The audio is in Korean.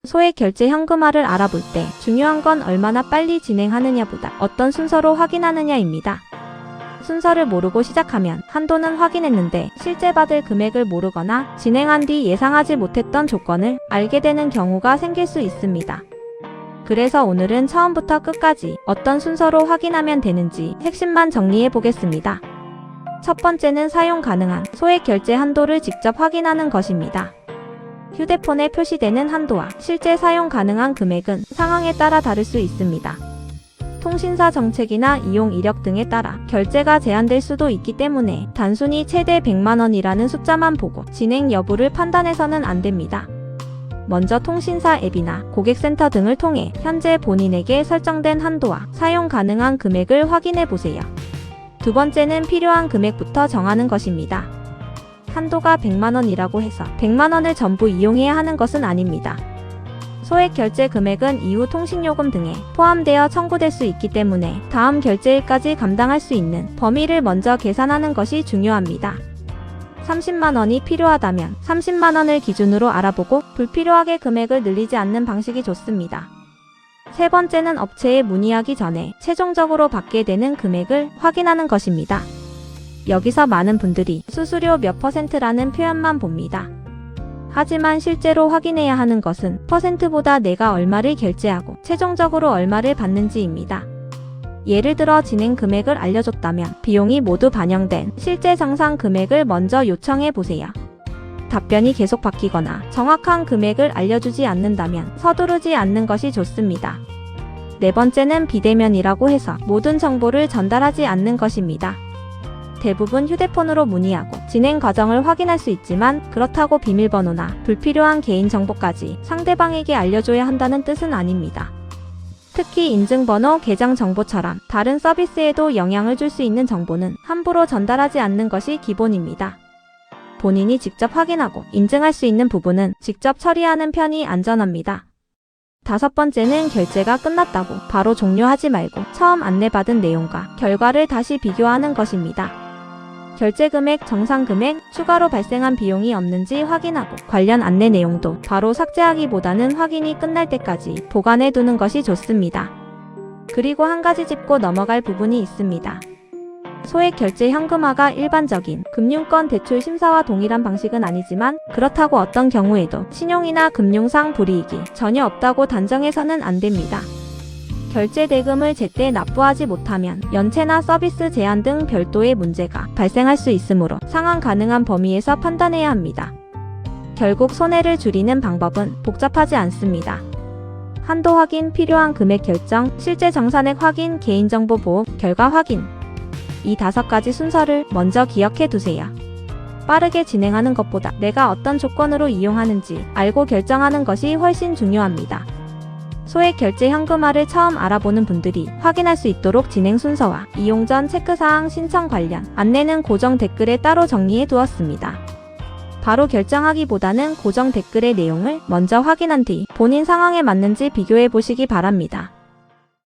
소액 결제 현금화를 알아볼 때 중요한 건 얼마나 빨리 진행하느냐보다 어떤 순서로 확인하느냐입니다. 순서를 모르고 시작하면 한도는 확인했는데 실제 받을 금액을 모르거나 진행한 뒤 예상하지 못했던 조건을 알게 되는 경우가 생길 수 있습니다. 그래서 오늘은 처음부터 끝까지 어떤 순서로 확인하면 되는지 핵심만 정리해 보겠습니다. 첫 번째는 사용 가능한 소액 결제 한도를 직접 확인하는 것입니다. 휴대폰에 표시되는 한도와 실제 사용 가능한 금액은 상황에 따라 다를 수 있습니다. 통신사 정책이나 이용 이력 등에 따라 결제가 제한될 수도 있기 때문에 단순히 최대 100만 원이라는 숫자만 보고 진행 여부를 판단해서는 안 됩니다. 먼저 통신사 앱이나 고객센터 등을 통해 현재 본인에게 설정된 한도와 사용 가능한 금액을 확인해 보세요. 두 번째는 필요한 금액부터 정하는 것입니다. 한도가 100만 원이라고 해서 100만 원을 전부 이용해야 하는 것은 아닙니다. 소액 결제 금액은 이후 통신요금 등에 포함되어 청구될 수 있기 때문에 다음 결제일까지 감당할 수 있는 범위를 먼저 계산하는 것이 중요합니다. 30만 원이 필요하다면 30만 원을 기준으로 알아보고 불필요하게 금액을 늘리지 않는 방식이 좋습니다. 세 번째는 업체에 문의하기 전에 최종적으로 받게 되는 금액을 확인하는 것입니다. 여기서 많은 분들이 수수료 몇 %라는 표현만 봅니다. 하지만 실제로 확인해야 하는 것은 퍼센트보다 내가 얼마를 결제하고 최종적으로 얼마를 받는지입니다. 예를 들어 진행 금액을 알려줬다면 비용이 모두 반영된 실제 정상 금액을 먼저 요청해 보세요. 답변이 계속 바뀌거나 정확한 금액을 알려주지 않는다면 서두르지 않는 것이 좋습니다. 네 번째는 비대면이라고 해서 모든 정보를 전달하지 않는 것입니다. 대부분 휴대폰으로 문의하고 진행 과정을 확인할 수 있지만 그렇다고 비밀번호나 불필요한 개인정보까지 상대방에게 알려줘야 한다는 뜻은 아닙니다. 특히 인증번호, 계정 정보처럼 다른 서비스에도 영향을 줄 수 있는 정보는 함부로 전달하지 않는 것이 기본입니다. 본인이 직접 확인하고 인증할 수 있는 부분은 직접 처리하는 편이 안전합니다. 다섯 번째는 결제가 끝났다고 바로 종료하지 말고 처음 안내받은 내용과 결과를 다시 비교하는 것입니다. 결제 금액, 정상 금액, 추가로 발생한 비용이 없는지 확인하고 관련 안내 내용도 바로 삭제하기보다는 확인이 끝날 때까지 보관해 두는 것이 좋습니다. 그리고 한 가지 짚고 넘어갈 부분이 있습니다. 소액 결제 현금화가 일반적인 금융권 대출 심사와 동일한 방식은 아니지만 그렇다고 어떤 경우에도 신용이나 금융상 불이익이 전혀 없다고 단정해서는 안 됩니다. 결제 대금을 제때 납부하지 못하면 연체나 서비스 제한 등 별도의 문제가 발생할 수 있으므로 상환 가능한 범위에서 판단해야 합니다. 결국 손해를 줄이는 방법은 복잡하지 않습니다. 한도 확인, 필요한 금액 결정, 실제 정산액 확인, 개인정보 보호, 결과 확인. 이 5가지 순서를 먼저 기억해 두세요. 빠르게 진행하는 것보다 내가 어떤 조건으로 이용하는지 알고 결정하는 것이 훨씬 중요합니다. 소액 결제 현금화를 처음 알아보는 분들이 확인할 수 있도록 진행 순서와 이용 전 체크사항, 신청 관련 안내는 고정 댓글에 따로 정리해 두었습니다. 바로 결정하기보다는 고정 댓글의 내용을 먼저 확인한 뒤 본인 상황에 맞는지 비교해 보시기 바랍니다.